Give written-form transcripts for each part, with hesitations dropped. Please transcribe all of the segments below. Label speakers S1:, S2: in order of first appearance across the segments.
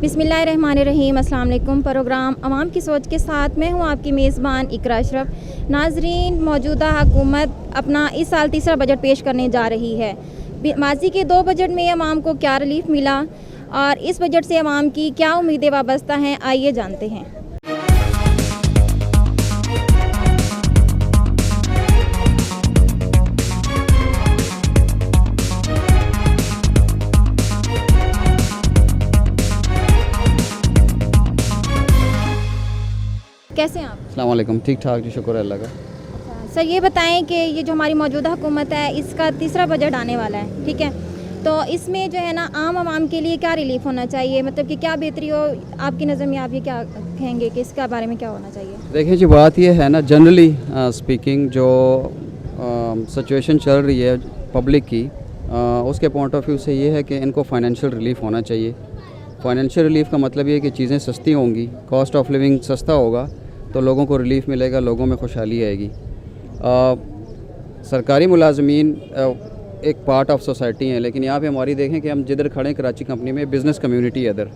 S1: बिस्मिल्लाहिर्रहमानिर्रहीम। अस्सलाम वालेकुम। प्रोग्राम अवाम की सोच के साथ मैं हूँ आपकी मेज़बान इकरा अशरफ। नाजरीन, मौजूदा हुकूमत अपना इस साल तीसरा बजट पेश करने जा रही है। माजी के 2 बजट में अवाम को क्या रिलीफ मिला और इस बजट से अवाम की क्या उम्मीदें वाबस्ता हैं, आइए जानते हैं। कैसे हैं आप?
S2: अस्सलाम वालेकुम। ठीक ठाक जी, शुक्र है अल्लाह का।
S1: सर, ये बताएं कि ये जो हमारी मौजूदा हुकूमत है, इसका तीसरा बजट आने वाला है, ठीक है, तो इसमें जो है ना आम आवाम के लिए क्या रिलीफ होना चाहिए, मतलब कि क्या बेहतरी हो आपकी नज़र में? आप ये क्या कहेंगे कि इसके बारे में क्या होना चाहिए?
S2: देखिए जी, बात ये है ना, जनरली स्पीकिंग जो सिचुएशन चल रही है पब्लिक की, उसके पॉइंट ऑफ व्यू से ये है कि इनको फाइनेंशियल रिलीफ होना चाहिए। फाइनेंशियल रिलीफ का मतलब ये है कि चीज़ें सस्ती होंगी, कॉस्ट ऑफ लिविंग सस्ता होगा तो लोगों को रिलीफ मिलेगा, लोगों में खुशहाली आएगी। सरकारी मुलाजमीन एक पार्ट ऑफ सोसाइटी हैं, लेकिन यहाँ पे हमारी देखें कि हम जिधर खड़े हैं कराची कंपनी में, बिज़नेस कम्युनिटी है। इधर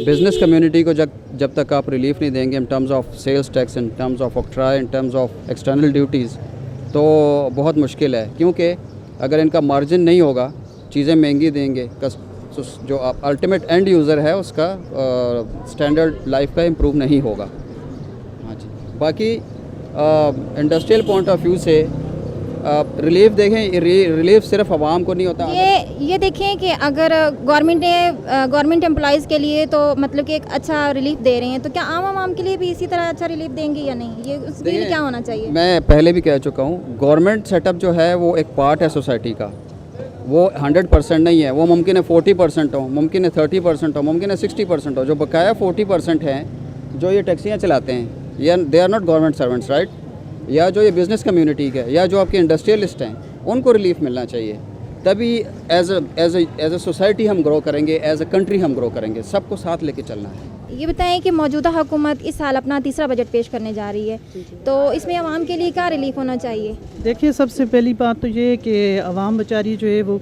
S2: बिज़नेस कम्युनिटी को जब तक आप रिलीफ नहीं देंगे in terms of sales tax, in terms of octroi, in terms of external duties, तो बहुत मुश्किल है। क्योंकि अगर इनका मार्जिन नहीं होगा, चीज़ें महंगी देंगे, जो अल्टीमेट एंड यूज़र है उसका स्टैंडर्ड लाइफ का इम्प्रूव नहीं होगा। हाँ जी। बाकी इंडस्ट्रियल पॉइंट ऑफ व्यू से रिलीफ देखें, रिलीफ सिर्फ आवाम को नहीं होता।
S1: ये देखें कि अगर गवर्नमेंट एम्प्लॉयज़ के लिए तो मतलब कि एक अच्छा रिलीफ दे रहे हैं, तो क्या आवाम के लिए भी इसी तरह अच्छा रिलीफ देंगे या नहीं? ये उसके लिए क्या होना चाहिए?
S2: मैं पहले भी कह चुका हूँ, गवर्नमेंट सेटअप जो है वो एक पार्ट है सोसाइटी का, वो 100% नहीं है। वो मुमकिन है 40% हो, मुमकिन है 30% हो, मुमकिन है 60% हो। जो बकाया 40% हैं, जो ये टैक्सियाँ चलाते हैं, या they are not government servants, right, या जो ये बिज़नेस कम्युनिटी है, या जो आपके इंडस्ट्रियलिस्ट हैं, उनको रिलीफ मिलना चाहिए। तभी एज ए सोसाइटी हम ग्रो करेंगे, एज ए कंट्री हम ग्रो करेंगे। सबको साथ लेके चलना है।
S1: ये बताएं कि मौजूदा हुकूमत इस साल अपना तीसरा बजट पेश करने जा रही है, तो इसमें आवाम के लिए क्या रिलीफ होना चाहिए?
S3: देखिए, सबसे पहली बात तो ये है कि आवाम बेचारी जो है वो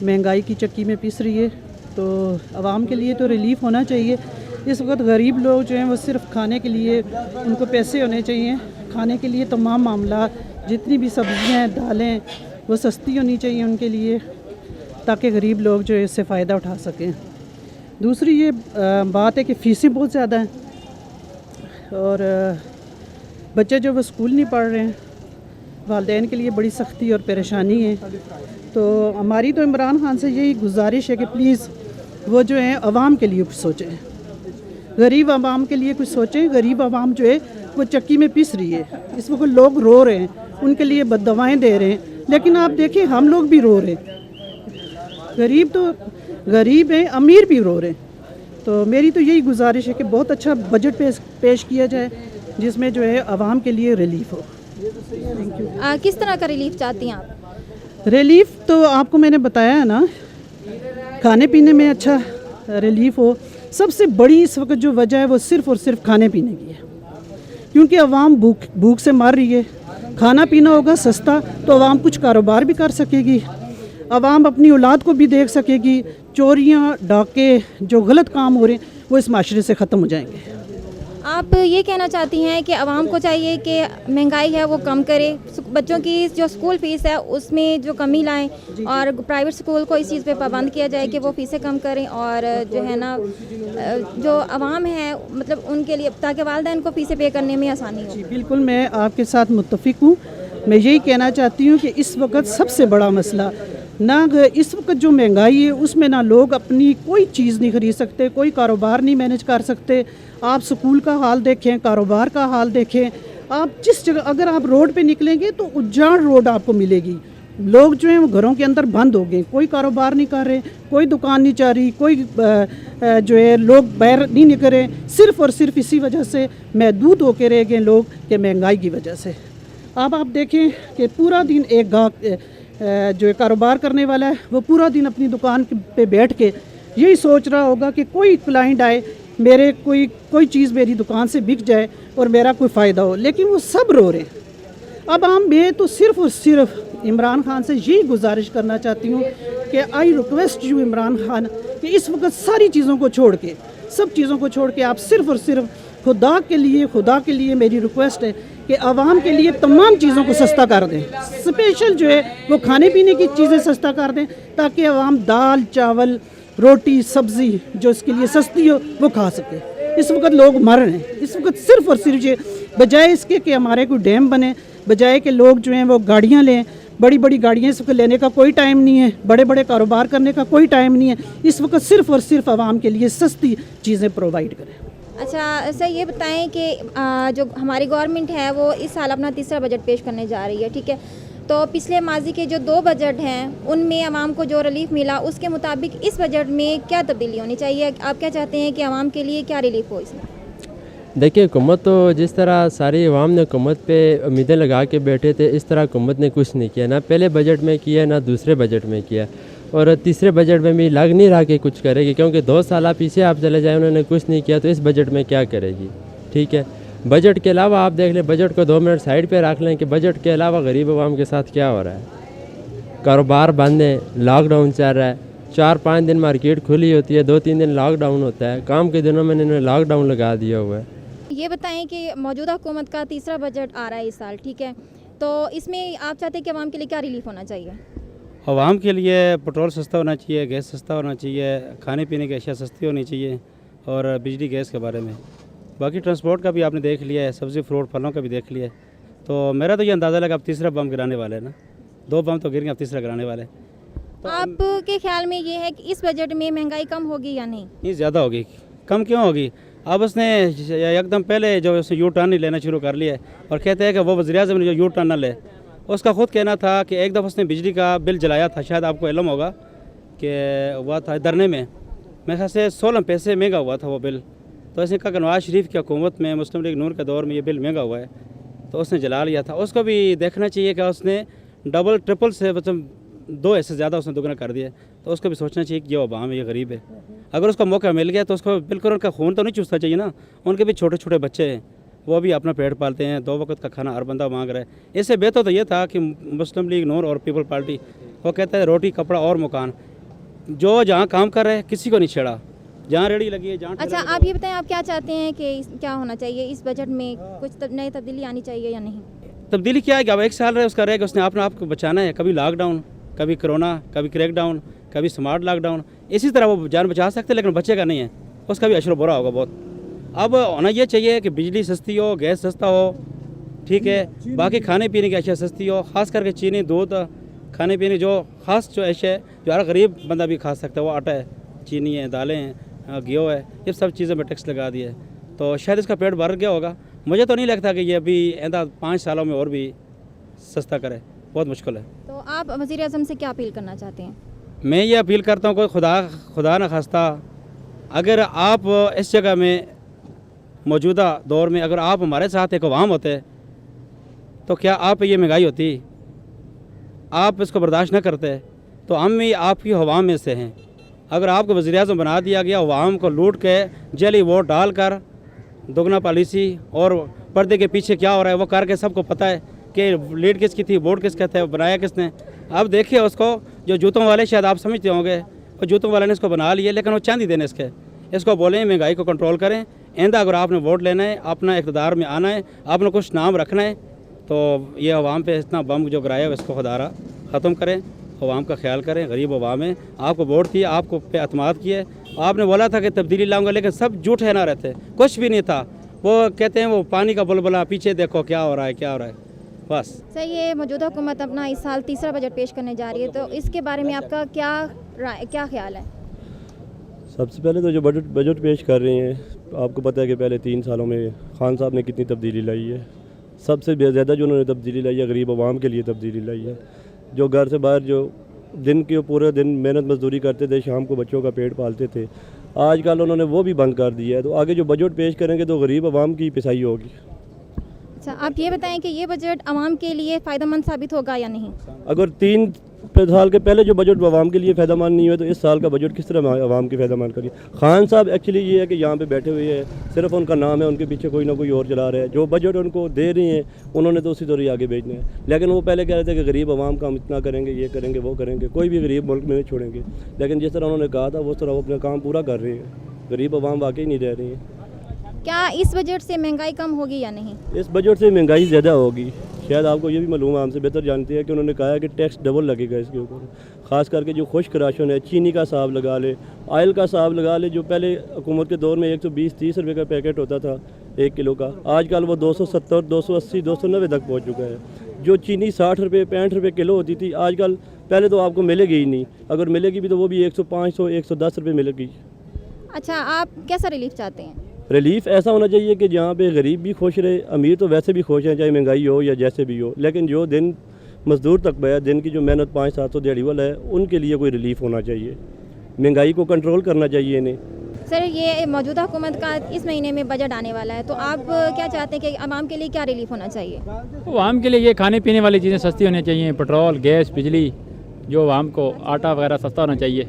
S3: महंगाई की चक्की में पिस रही है, तो आवाम के लिए तो रिलीफ होना चाहिए। इस वक्त गरीब लोग जो हैं वो सिर्फ खाने के लिए, उनको पैसे होने चाहिए खाने के लिए। तमाम मामला, जितनी भी सब्ज़ियाँ हैं, दालें, वो सस्ती होनी चाहिए उनके लिए, ताकि गरीब लोग जो है इससे फ़ायदा उठा सकें। दूसरी ये बात है कि फ़ीसें बहुत ज़्यादा हैं और बच्चे जो वो स्कूल नहीं पढ़ रहे हैं, वालिदैन के लिए बड़ी सख्ती और परेशानी है। तो हमारी तो इमरान खान से यही गुजारिश है कि प्लीज़ वो जो है आवाम के लिए कुछ सोचें, गरीब आवाम के लिए कुछ सोचें। गरीब आवाम जो है वो चक्की में पिस रही है। इस वक्त लोग रो रहे हैं, उनके लिए बद्दुआएं दे रहे हैं, लेकिन आप देखिए हम लोग भी रो रहे हैं। गरीब तो गरीब हैं, अमीर भी रो रहे हैं। तो मेरी तो यही गुजारिश है कि बहुत अच्छा बजट पेश किया जाए, जिसमें जो है आवाम के लिए रिलीफ हो। Thank you.
S1: किस तरह का रिलीफ चाहती हैं आप?
S3: रिलीफ तो आपको मैंने बताया है ना, खाने पीने में अच्छा रिलीफ हो। सबसे बड़ी इस वक्त जो वजह है वो सिर्फ़ और सिर्फ खाने पीने की है, क्योंकि आवाम भूख से मर रही है। खाना पीना होगा सस्ता तो आवाम कुछ कारोबार भी कर सकेगी, आवाम अपनी औलाद को भी देख सकेगी। चोरियाँ, डाके, जो गलत काम हो रहे हैं वो इस माशरे से ख़त्म हो जाएंगे।
S1: आप ये कहना चाहती हैं कि आवाम को चाहिए कि महंगाई है वो कम करे, बच्चों की जो स्कूल फ़ीस है उसमें जो कमी लाएं, और प्राइवेट स्कूल को इस चीज़ पे पाबंद किया जाए कि वो फ़ीसें कम करें, और जो है ना जो आवाम है मतलब उनके लिए, ताकि वालिदैन को फ़ीसें पे करने में आसानी हो।
S3: जी बिल्कुल, मैं आपके साथ मुत्तफ़िक हूँ। मैं यही कहना चाहती हूँ कि इस वक्त सबसे बड़ा मसला ना, इस वक्त जो महंगाई है उसमें ना लोग अपनी कोई चीज़ नहीं ख़रीद सकते, कोई कारोबार नहीं मैनेज कर सकते। आप स्कूल का हाल देखें, कारोबार का हाल देखें, आप जिस जगह अगर आप रोड पे निकलेंगे तो उजाड़ रोड आपको मिलेगी। लोग जो हैं वो घरों के अंदर बंद हो गए, कोई कारोबार नहीं कर रहे, कोई दुकान नहीं चल रही, कोई जो है लोग बाहर नहीं निकल रहे, सिर्फ़ और सिर्फ इसी वजह से महदूद होकर रह गए लोग कि महंगाई की वजह से। अब आप देखें कि पूरा दिन एक गाहक जो कारोबार करने वाला है वो पूरा दिन अपनी दुकान पे बैठ के यही सोच रहा होगा कि कोई क्लाइंट आए, मेरे कोई चीज़ मेरी दुकान से बिक जाए और मेरा कोई फ़ायदा हो, लेकिन वो सब रो रहे हैं। अब हम में तो सिर्फ़ और सिर्फ इमरान खान से यही गुजारिश करना चाहती हूँ कि I request you Imran Khan कि इस वक्त सारी चीज़ों को छोड़ के, सब चीज़ों को छोड़ के आप सिर्फ़ और सिर्फ खुदा के लिए मेरी रिक्वेस्ट है कि आवाम के लिए तमाम चीज़ों को सस्ता कर दें। स्पेशल जो है वो खाने पीने की चीज़ें सस्ता कर दें ताकि आवाम दाल चावल रोटी सब्ज़ी जो इसके लिए सस्ती हो वो खा सके। इस वक्त लोग मर रहे हैं, इस वक्त सिर्फ़ और सिर्फ ये बजाय इसके कि हमारे कोई डैम बने, बजाय कि लोग जो हैं वो गाड़ियाँ लें, बड़ी बड़ी गाड़ियाँ इस वक्त लेने का कोई टाइम नहीं है, बड़े बड़े कारोबार करने का कोई टाइम नहीं है। इस वक्त सिर्फ़ और सिर्फ आवाम के लिए सस्ती चीज़ें प्रोवाइड करें।
S1: अच्छा सर, ये बताएं कि जो हमारी गवर्नमेंट है वो इस साल अपना तीसरा बजट पेश करने जा रही है, ठीक है। तो पिछले माजी के जो 2 बजट हैं उनमें आवाम को जो रिलीफ मिला उसके मुताबिक इस बजट में क्या तब्दीली होनी चाहिए? आप क्या चाहते हैं कि आवाम के लिए क्या रिलीफ हो इसमें?
S4: देखिए, हुकूमत तो जिस तरह सारी अवाम ने हुकूमत पे उम्मीदें लगा के बैठे थे, इस तरह हुकूमत ने कुछ नहीं किया, ना पहले बजट में किया ना दूसरे बजट में किया, और तीसरे बजट में भी लग नहीं रहा कि कुछ करेगी, क्योंकि 2 साल पीछे आप चले जाए उन्होंने कुछ नहीं किया, तो इस बजट में क्या करेगी? ठीक है, बजट के अलावा आप देख लें, बजट को 2 मिनट साइड पे रख लें कि बजट के अलावा गरीब अवाम के साथ क्या हो रहा है। कारोबार बंद है, लॉकडाउन चल रहा है, 4-5 दिन मार्केट खुली होती है, 2-3 दिन लॉकडाउन होता है, काम के दिनों में इन्होंने लॉकडाउन लगा दिया हुआ है।
S1: ये बताएं कि मौजूदा हुकूमत का तीसरा बजट आ रहा है इस साल, ठीक है, तो इसमें आप चाहते हैं कि आवाम के लिए क्या रिलीफ होना चाहिए?
S5: आवाम के लिए पेट्रोल सस्ता होना चाहिए, गैस सस्ता होना चाहिए, खाने पीने की अशिया सस्ती होनी चाहिए, और बिजली गैस के बारे में। बाकी ट्रांसपोर्ट का भी आपने देख लिया है, सब्ज़ी फ्रूट फलों का भी देख लिया है। तो मेरा तो ये अंदाज़ा लगा अब तीसरा बम गिराने वाले हैं ना, 2 बम तो गिर गए, अब तीसरा गिराने वाले।
S1: तो आपके ख्याल में ये है कि इस बजट में महंगाई कम होगी या नहीं?
S5: ये ज़्यादा होगी। कम क्यों होगी? अब उसने एकदम पहले जो उसने यू टर्न ही लेना शुरू कर लिया है, और कहते हैं कि वो वज़ीर-ए-आज़म ने जो यू टर्न न ले, उसका खुद कहना था कि एक दफ़ा उसने बिजली का बिल जलाया था, शायद आपको इल्म होगा कि हुआ था धरने में, मेरे ख्याल से 16 पैसे महंगा हुआ था वो बिल। तो उसने कहा कि नवाज शरीफ की हुकूमत में, मुस्लिम लीग नून के दौर में ये बिल महंगा हुआ है, तो उसने जला लिया था। उसको भी देखना चाहिए कि उसने डबल ट्रिपल से मतलब 2 ऐसे ज़्यादा उसने दुगना कर दिया, तो उसको भी सोचना चाहिए कि ये अवाम है, ये गरीब है। अगर उसको मौका मिल गया तो उसको बिल्कुल उनका खून तो नहीं चूसना चाहिए ना, उनके भी छोटे छोटे बच्चे हैं, वो भी अपना पेट पालते हैं, 2 वक्त का खाना हर बंदा मांग रहा है। इससे बेहतर तो ये था कि मुस्लिम लीग नून और पीपल पार्टी वो कहता है रोटी कपड़ा और मकान, जो जहाँ काम कर रहे हैं किसी को नहीं छेड़ा, जहाँ रेडी लगी है जहाँ।
S1: अच्छा, आप ये बताएं आप क्या चाहते हैं कि क्या होना चाहिए इस बजट में? कुछ नई तब्दीली आनी चाहिए या नहीं?
S5: तब्दीली क्या है कि अब 1 साल रहे उसका रहेगा, उसने अपने आप को बचाना है। कभी लॉकडाउन, कभी कोरोना, कभी क्रैकडाउन, कभी स्मार्ट लॉकडाउन, इसी तरह वो जान बचा सकते हैं, लेकिन बचेगा नहीं है, उसका भी अशर बुरा होगा बहुत। अब होना ये चाहिए कि बिजली सस्ती हो, गैस सस्ता हो, ठीक है, बाकी खाने पीने की अशिया सस्ती हो, ख़ास करके चीनी दूध खाने पीने जो ख़ास जो अशिया है जो हर गरीब बंदा भी खा सकता है, वो आटा है, चीनी है, दालें हैं, गेहूँ है, ये सब चीज़ें में टैक्स लगा दिया है, तो शायद इसका पेट भर गया होगा। मुझे तो नहीं लगता कि ये अभी ऐसा 5 सालों में और भी सस्ता करे, बहुत मुश्किल है।
S1: तो आप वज़ीर-ए-आज़म से क्या अपील करना चाहते हैं?
S5: मैं ये अपील करता हूँ, कोई खुदा न खास्ता अगर आप इस जगह में मौजूदा दौर में अगर आप हमारे साथ एक अवाम होते तो क्या आप ये महंगाई होती? आप इसको बर्दाश्त न करते तो हम भी आपकी अवाम में से हैं। अगर आपको वज़ीर-ए-आज़म बना दिया गया, अवाम को लूट के जली वोट डाल कर दोगुना पॉलिसी और पर्दे के पीछे क्या हो रहा है वो करके सबको पता है कि लीड किसकी थी, वोट किसका था, बनाया किसने। अब देखिए उसको जो जूतों वाले, शायद आप समझते होंगे, और जूतों वाले ने इसको बना लिए, लेकिन वो चांदी देने इसको बोलें महंगाई को कंट्रोल करें। आइंदा अगर आपने वोट लेना है, अपना इक़्तिदार में आना है, आपने कुछ नाम रखना है, तो ये अवाम पे इतना बम जो गिराया है इसको खुदारा ख़त्म करें, अवाम का ख्याल करें। गरीब अवाम है, आपको वोट दिए, आपको पे अतमाद किए, आपने बोला था कि तब्दीली लाऊंगा, लेकिन सब झूठ है ना रहते, कुछ भी नहीं था। वो कहते हैं वो पानी का बुलबुला, पीछे देखो क्या हो रहा है, क्या हो रहा है, बस।
S1: सर, ये मौजूदा हुकूमत अपना इस साल तीसरा बजट पेश करने जा रही है, तो इसके बारे में आपका क्या ख्याल है?
S6: सबसे पहले तो जो बजट पेश कर रहे हैं, आपको पता है कि पहले 3 सालों में खान साहब ने कितनी तब्दीली लाई है। सबसे ज़्यादा जो उन्होंने तब्दीली लाई है गरीब आवाम के लिए तब्दीली लाई है, जो घर से बाहर जो दिन के पूरे दिन मेहनत मजदूरी करते थे, शाम को बच्चों का पेट पालते थे, आजकल उन्होंने वो भी बंद कर दिया है। तो आगे जो बजट पेश करेंगे तो गरीब आवाम की पिसाई होगी।
S1: अच्छा, आप ये बताएं कि ये बजट आवाम के लिए फ़ायदेमंद साबित होगा या नहीं?
S6: अगर साल के पहले जो बजट आवाम के लिए फ़ायदेमंद नहीं हुआ, तो इस साल का बजट किस तरह आवाम की फ़ायदेमंद करिए। खान साहब एक्चुअली ये है कि यहाँ पे बैठे हुए हैं, सिर्फ उनका नाम है, उनके पीछे कोई ना कोई और चला रहा है। जो बजट उनको दे रहे हैं उन्होंने तो उसी तरह ही आगे भेजना है। लेकिन वो पहले कह रहे थे कि गरीब आवाम का हम इतना करेंगे, ये करेंगे, वो करेंगे, कोई भी गरीब मुल्क में नहीं छोड़ेंगे। लेकिन जिस तरह उन्होंने कहा था उस तरह वो अपना काम पूरा कर रहे हैं। गरीब आवाम वाकई नहीं रह रही है।
S1: क्या इस बजट से महंगाई कम होगी या नहीं?
S6: इस बजट से महंगाई ज़्यादा होगी। शायद आपको ये भी मालूम है, हमसे बेहतर जानते हैं कि उन्होंने कहा है कि टैक्स डबल लगेगा इसके ऊपर। ख़ास करके जो खुश्क राशन है, चीनी का हिसाब लगा ले, ऑयल का हिसाब लगा ले। जो पहले हुकूमत के दौर में 120-130 रुपये का पैकेट होता था 1 किलो का, आजकल वो 270, 280, 290 तक पहुँच चुका है। जो चीनी 60 रुपये 65 रुपये किलो होती थी, आजकल पहले तो आपको मिलेगी ही नहीं, अगर मिलेगी भी तो वो भी 100, 110 रुपये मिलेगी।
S1: अच्छा, आप कैसा रिलीफ चाहते हैं?
S6: रिलीफ ऐसा होना चाहिए कि जहाँ पे गरीब भी खुश रहे, अमीर तो वैसे भी खुश हैं, चाहे महंगाई हो या जैसे भी हो। लेकिन जो दिन मज़दूर तक है, दिन की जो मेहनत 500-700 दिहाड़ी वाला है, उनके लिए कोई रिलीफ होना चाहिए। महंगाई को कंट्रोल करना चाहिए इन्हें।
S1: सर, ये मौजूदा हुकूमत का इस महीने में बजट आने वाला है, तो आप क्या चाहते हैं कि आवाम के लिए क्या रिलीफ होना चाहिए?
S7: आवाम के लिए ये खाने पीने वाली चीज़ें सस्ती होनी चाहिए, पेट्रोल, गैस, बिजली, जो आवाम को आटा वगैरह सस्ता होना चाहिए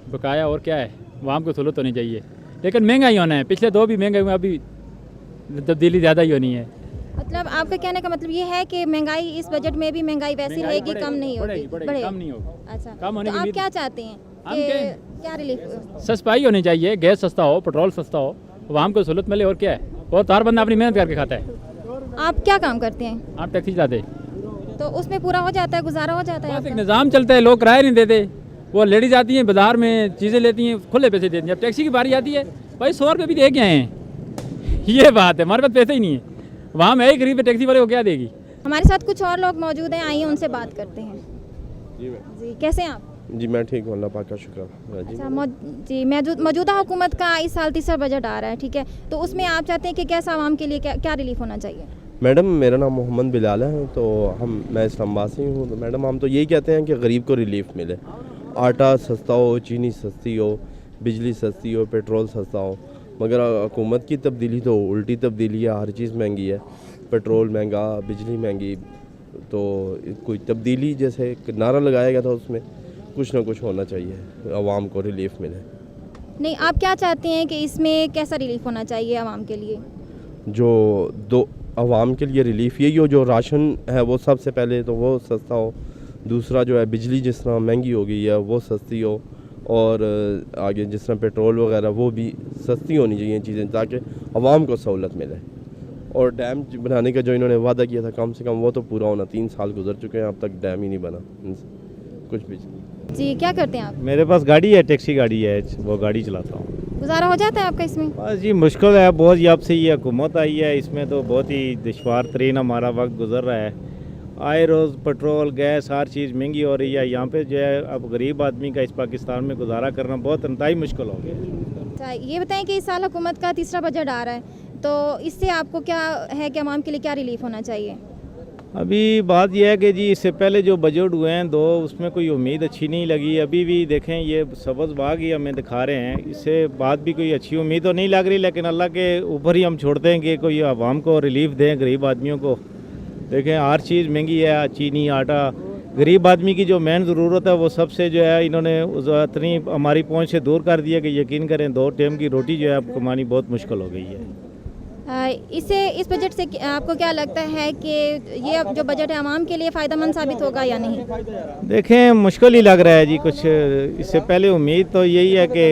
S7: बकाया। और क्या है, आवाम को सहूलत होनी चाहिए। लेकिन महंगाई होना है, पिछले 2 भी महंगाई हुए, अभी तब्दीली ज़्यादा ही होनी है।
S1: मतलब आपका कहने का मतलब ये है कि महंगाई इस बजट में भी महंगाई वैसी रहेगी, कम नहीं होगी?
S7: बढ़ेगी, कम नहीं होगी।
S1: अच्छा,
S7: कम होने
S1: तो
S7: की
S1: आप
S7: उम्मीद-
S1: क्या चाहते हैं
S7: हम
S1: कि क्या रिलीफ?
S7: सस्ताई होनी चाहिए, गैस सस्ता हो, पेट्रोल सस्ता हो, आवाम को सहूलत मिले। और क्या है, और तो हर बंदा अपनी मेहनत करके खाता है।
S1: आप क्या काम करते हैं?
S7: आप टैक्सी चलाते,
S1: तो उसमें पूरा हो जाता है, गुजारा हो जाता है
S7: बस एक
S1: आपका?
S7: निज़ाम चलता है, लोग किराया नहीं देते। वो लेडीज आती हैं बाज़ार में चीज़ें लेती हैं, खुले पैसे देती हैं। अब टैक्सी की बारी आती है, भाई 100 रुपये भी दे के आए हैं। ये बात है, हमारे पास पैसे ही नहीं है। वहाँ में एक गरीब टैक्सी वाले को क्या देगी?
S1: हमारे साथ कुछ और लोग मौजूद हैं, आइए उनसे बात करते हैं। जी, कैसे हैं आप?
S8: जी मैं ठीक हूँ, अल्लाह पाक का शुक्र है जी।
S1: अच्छा, जी, मौजूदा हुकूमत का इस साल तीसरा बजट आ रहा है, ठीक है, तो उसमें आप चाहते हैं कि कैसा आवाम के लिए क्या रिलीफ होना चाहिए?
S8: मैडम मेरा नाम मोहम्मद बिलाल है, तो मैं इस्लामाबाद से हूँ। तो मैडम हम तो यही कहते हैं कि गरीब को रिलीफ मिले। आटा सस्ता हो, चीनी सस्ती हो, बिजली सस्ती हो, पेट्रोल सस्ता हो। मगर हुकूमत की तब्दीली तो उल्टी तब्दीली है, हर चीज़ महंगी है, पेट्रोल महंगा, बिजली महंगी। तो कोई तब्दीली जैसे नारा लगाया गया था, उसमें कुछ ना कुछ होना चाहिए, आवाम को रिलीफ मिले।
S1: नहीं, आप क्या चाहते हैं कि इसमें कैसा रिलीफ होना चाहिए आवाम के लिए?
S8: जो दो आवाम के लिए रिलीफ यही हो, जो राशन है वो सबसे पहले तो वो सस्ता हो, दूसरा जो है बिजली जिस तरह महंगी हो गई है वो सस्ती हो, और आगे जिस तरह पेट्रोल वगैरह वो भी सस्ती होनी चाहिए चीज़ें, ताकि आवाम को सहूलत मिले। और डैम बनाने का जो इन्होंने वादा किया था कम से कम वो तो पूरा होना। 3 साल गुजर चुके हैं, अब तक डैम ही नहीं बना कुछ भी।
S1: जी, क्या करते हैं आप?
S9: मेरे पास गाड़ी है, टैक्सी गाड़ी है, वो गाड़ी चलाता हूँ।
S1: गुजारा हो जाता है आपका इसमें?
S9: बस जी मुश्किल है बहुत, जब से ये हुकूमत आई है इसमें तो बहुत ही दुश्वार तरीन हमारा वक्त गुजर रहा है। आए रोज़ पेट्रोल, गैस, हर चीज़ महंगी हो रही है। यहाँ पे जो है अब गरीब आदमी का इस पाकिस्तान में गुजारा करना बहुत इंतहाई मुश्किल हो गया।
S1: अच्छा, ये बताएं कि इस साल हुकूमत का तीसरा बजट आ रहा है, तो इससे आपको क्या है कि आवाम के लिए क्या रिलीफ होना चाहिए?
S9: अभी बात यह है कि जी इससे पहले जो बजट हुए हैं 2, उसमें कोई उम्मीद अच्छी नहीं लगी। अभी भी देखें ये सब्ज़ बाग ही हमें दिखा रहे हैं, इससे बाद भी कोई अच्छी उम्मीद तो नहीं लग रही। लेकिन अल्लाह के ऊपर ही हम छोड़ते हैं कि कोई आवाम को रिलीफ दें, गरीब आदमियों को। देखें हर चीज़ महंगी है, चीनी, आटा। गरीब आदमी की जो मेन ज़रूरत है वो सबसे जो है इन्होंने इतनी हमारी पहुँच से दूर कर दिया कि यकीन करें 2 टाइम की रोटी जो है अब कमानी बहुत मुश्किल हो गई है।
S1: इस बजट से आपको क्या लगता है कि ये जो बजट है आवाम के लिए फ़ायदेमंद साबित होगा या नहीं?
S9: देखें मुश्किल ही लग रहा है जी कुछ। इससे पहले उम्मीद तो यही है कि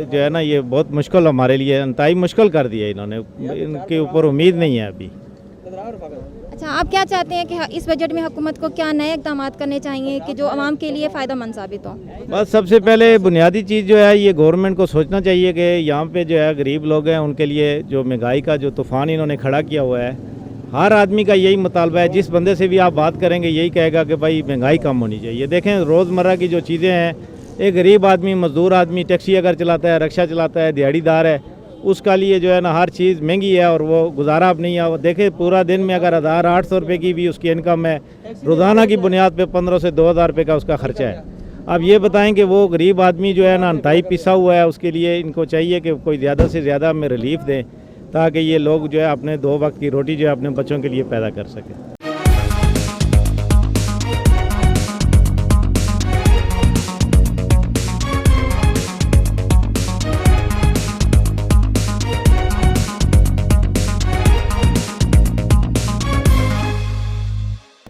S9: जो है ना ये बहुत मुश्किल हमारे लिए, इंतहाई मुश्किल कर दिया इन्होंने, इनके ऊपर उम्मीद नहीं है अभी।
S1: अच्छा, आप क्या चाहते हैं कि इस बजट में हुकूमत को क्या नए इक़दाम करने चाहिए कि जो आवाम के लिए फ़ायदेमंद साबित हो?
S9: बस सबसे पहले बुनियादी चीज़ जो है ये गवर्नमेंट को सोचना चाहिए कि यहाँ पे जो है गरीब लोग हैं उनके लिए जो महंगाई का जो तूफ़ान इन्होंने खड़ा किया हुआ है, हर आदमी का यही मुतालबा है। जिस बंदे से भी आप बात करेंगे यही कहेगा कि भाई महंगाई कम होनी चाहिए। देखें रोज़मर्रा की जो चीज़ें हैं, एक गरीब आदमी, मज़दूर आदमी टैक्सी अगर चलाता है, रिक्शा चलाता है, दिहाड़ीदार है, उसका लिए जो है ना हर चीज़ महंगी है और वो गुजारा अब नहीं है। वो देखे पूरा दिन में अगर 1800 रुपये की भी उसकी इनकम है, रोज़ाना की बुनियाद पे 1500 से 2000 रुपये का उसका ख़र्चा है। अब ये बताएं कि वो गरीब आदमी जो है ना इंतहाई पिसा हुआ है, उसके लिए इनको चाहिए कि कोई ज़्यादा से ज़्यादा हमें रिलीफ दें ताकि ये लोग जो है अपने 2 वक्त की रोटी जो है अपने बच्चों के लिए पैदा कर सकें।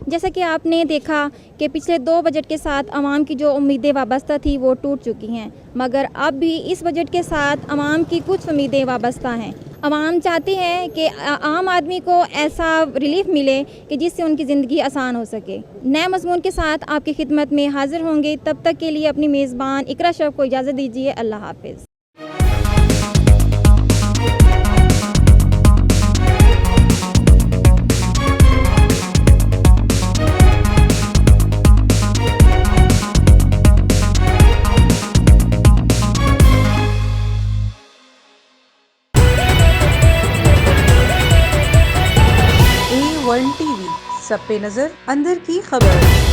S1: जैसा कि आपने देखा कि पिछले 2 बजट के साथ आवाम की जो उम्मीदें वाबस्ता थी वो टूट चुकी हैं, मगर अब भी इस बजट के साथ आवाम की कुछ उम्मीदें वाबस्ता हैं। आवाम चाहती है कि आम आदमी को ऐसा रिलीफ मिले कि जिससे उनकी ज़िंदगी आसान हो सके। नए मज़मून के साथ आपकी खिदमत में हाज़िर होंगे, तब तक के लिए अपनी मेज़बान इकरा शफ़ को इजाज़त दीजिए। अल्लाह हाफ़िज़।
S10: A1 TV, सब पे नजर, अंदर की खबर।